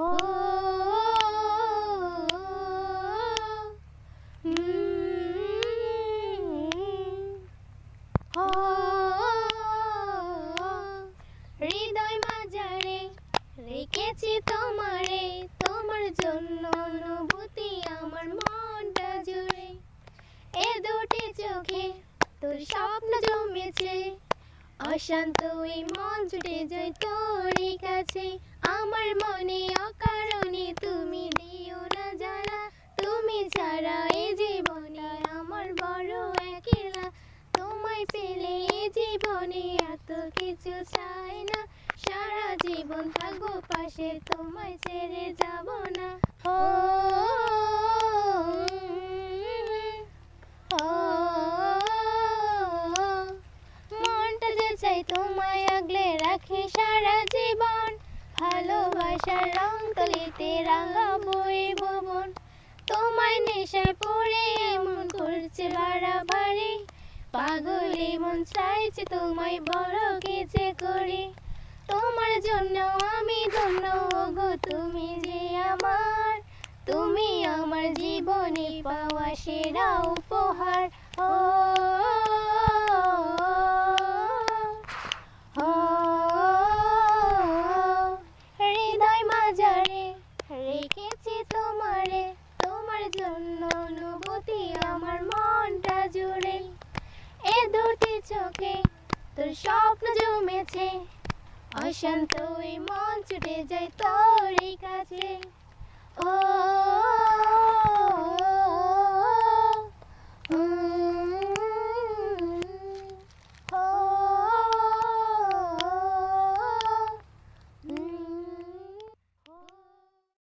ও হৃদয় মাঝারে রেখেছি তোমারে, তোমার জন্য অনুভূতি আমার মনটা জুড়ে। এ দুটি চোখে তোর স্বপ্ন জমেছে, অশান্ত এই মন ছুটে যায় তোরই কাছে। আমার মনে অকারণে তুমি দিও না জ্বালা, তুমি ছাড়া এ জীবনে আমার বড় একলা। তোমায় পেলে এ জীবনে এত কিছু চাই না, সারা জীবন থাকবো পাশে, তোমায় ছেড়ে যাব না। ও মনটা যে চাই তোমায় আগলে রাখি সারা জীবন, ভালোবাসার রং তুলিতে রাঙাবো এই ভুবন। তোমায় নেশায় পড়ে এমন করছে বাড়াবাড়ি, পাগলে মন চাইছে তোমায় বড় কিছু করি। তোমার জন্য আমি ধন্য গো, তুমি যে আমার, তুমি আমার জীবনে পাওয়া সেরা উপহার। ও হৃদয় মাঝারে রেখেছি তোমারে, তোমার জন্য অনুভূতি আমার মনটা জুড়ে। এ দুটি চোখে তোর স্বপ্ন জমেছে, অশান্ত এই মন ছুটে যায় তোরই কাছে।